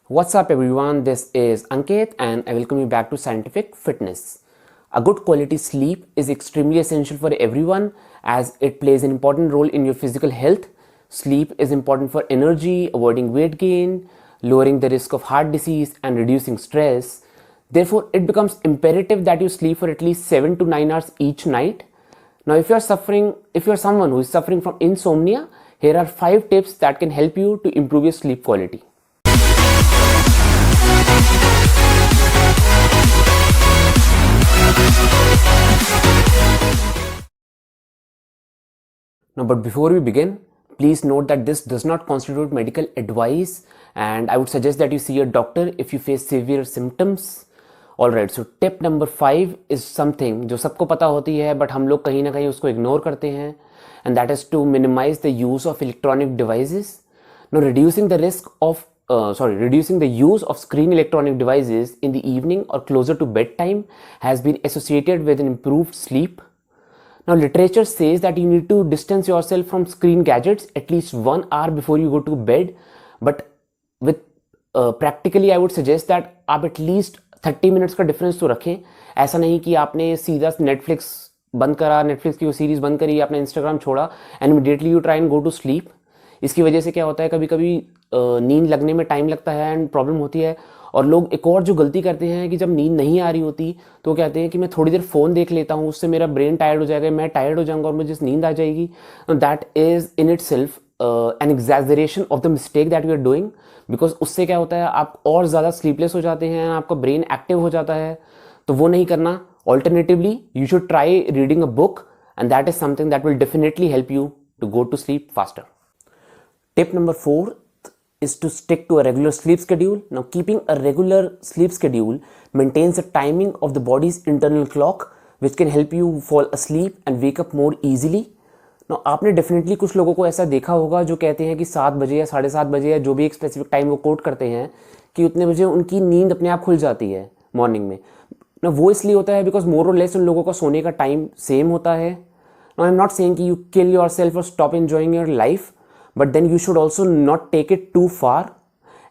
What's up everyone, this is Ankit and I welcome you back to Scientific Fitness. A good quality sleep is extremely essential for everyone as it plays an important role in your physical health. Sleep is important for energy, avoiding weight gain, lowering the risk of heart disease and reducing stress. Therefore, it becomes imperative that you sleep for at least 7 to 9 hours each night. Now, if you're someone who is suffering from insomnia, here are 5 tips that can help you to improve your sleep quality. Now, but before we begin, please note that this does not constitute medical advice and I would suggest that you see a doctor if you face severe symptoms. Alright, so tip number 5 is something जो सबको पता होती है but हम लोग कहीं ना कहीं उसको ignore करते हैं, and that is to minimize the use of electronic devices. Now, reducing the use of screen electronic devices in the evening or closer to bedtime has been associated with an improved sleep. Now, literature says that you need to distance yourself from screen gadgets at least 1 hour before you go to bed, but with practically I would suggest that आप at least 30 minutes का difference तो रखें. ऐसा नहीं कि आपने सीधा Netflix बंद करा, नेटफ्लिक्स की वो सीरीज बंद करी, आपने इंस्टाग्राम छोड़ा and immediately you try and go to sleep. इसकी वजह से क्या होता है, कभी कभी नींद लगने में टाइम लगता है एंड प्रॉब्लम होती है. और लोग एक और जो गलती करते हैं कि जब नींद नहीं आ रही होती तो कहते हैं कि मैं थोड़ी देर फ़ोन देख लेता हूँ, उससे मेरा ब्रेन टायर्ड हो जाएगा, मैं टायर्ड हो जाऊँगा और मुझे नींद आ जाएगी. That is in itself an exaggeration of the mistake that you are doing, because उससे क्या होता है आप और ज़्यादा स्लीपलेस हो जाते हैं, आपका ब्रेन एक्टिव हो जाता है. तो वो नहीं करना. Alternatively you should try reading a book and that is something that will definitely help you to go to sleep faster. Tip number 4 is to stick to a regular sleep schedule. Now, keeping a regular sleep schedule maintains the timing of the body's internal clock, which can help you fall asleep and wake up more easily. Now, आपने definitely कुछ लोगों को ऐसा देखा होगा जो कहते हैं कि 7 बजे या 7:30 बजे या जो भी एक स्पेसिफिक टाइम वो कोट करते हैं कि उतने बजे उनकी नींद अपने आप खुल जाती है मॉर्निंग में. ना वो इसलिए होता है बिकॉज मोर और लेस उन लोगों का सोने का टाइम सेम होता है. Now I am not saying कि यू किल योर सेल्फ और stop enjoying your life, but then you should also not take it too far.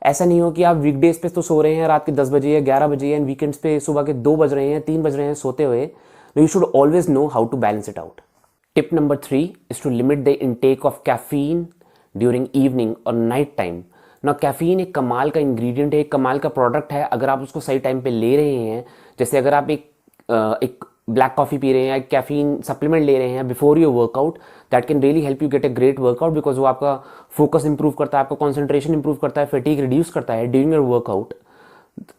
ऐसा नहीं हो कि आप वीकडेज पे तो सो रहे हैं रात के 10 बजे या 11 बजे एंड वीकेंड्स पे सुबह के 2 बज रहे हैं, 3 बज रहे हैं सोते हुए. You should always know how to balance it out. Tip number 3 is to limit the intake of caffeine during evening और नाइट टाइम. ना कैफीन एक कमाल का इंग्रेडिएंट है, एक कमाल का प्रोडक्ट है अगर आप उसको सही टाइम पे ले रहे हैं. जैसे अगर आप एक ब्लैक कॉफ़ी पी रहे हैं या कैफीन सप्लीमेंट ले रहे हैं before your workout, that can really help you get a great workout because वो आपका फोकस इंप्रूव करता है, आपका कॉन्सेंट्रेशन इंप्रूव करता है, फटीग रिड्यूस करता है during your workout.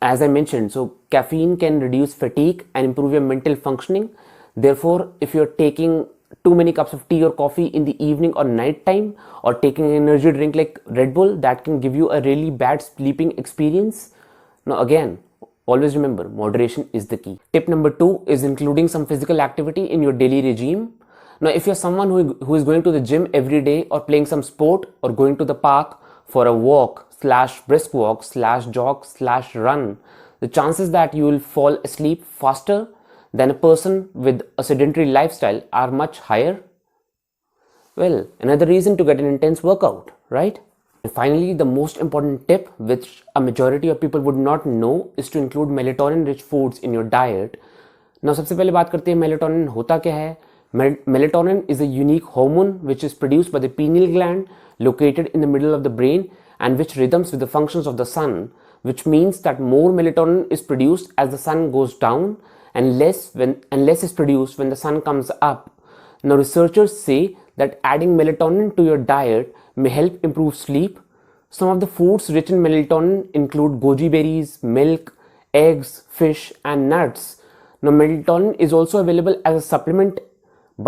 As I mentioned, so caffeine can reduce fatigue and improve your mental functioning. Therefore if you are taking too many cups of tea or coffee in the evening or night time or taking an energy drink like Red Bull, that can give you a really bad sleeping experience. Now again, always remember, moderation is the key. Tip number 2 is including some physical activity in your daily regime. Now, if you're someone who is going to the gym every day or playing some sport or going to the park for a walk / brisk walk / jog / run, the chances that you will fall asleep faster than a person with a sedentary lifestyle are much higher. Well, another reason to get an intense workout, right? And finally, the most important tip which a majority of people would not know is to include melatonin rich foods in your diet. Now, सबसे पहले बात करते हैं melatonin होता क्या है. Melatonin is a unique hormone which is produced by the pineal gland located in the middle of the brain and which rhythms with the functions of the sun, which means that more melatonin is produced as the sun goes down and less is produced when the sun comes up. Now, researchers say that adding melatonin to your diet may help improve sleep. Some of the foods rich in melatonin include goji berries, milk, eggs, fish, and nuts. Now, melatonin is also available as a supplement,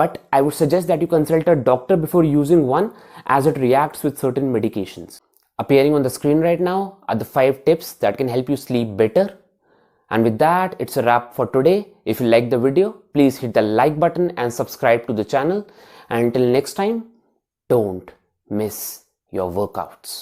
but I would suggest that you consult a doctor before using one as it reacts with certain medications. Appearing on the screen right now are the 5 tips that can help you sleep better. And with that, it's a wrap for today. If you like the video, please hit the like button and subscribe to the channel. And until next time, don't miss your workouts.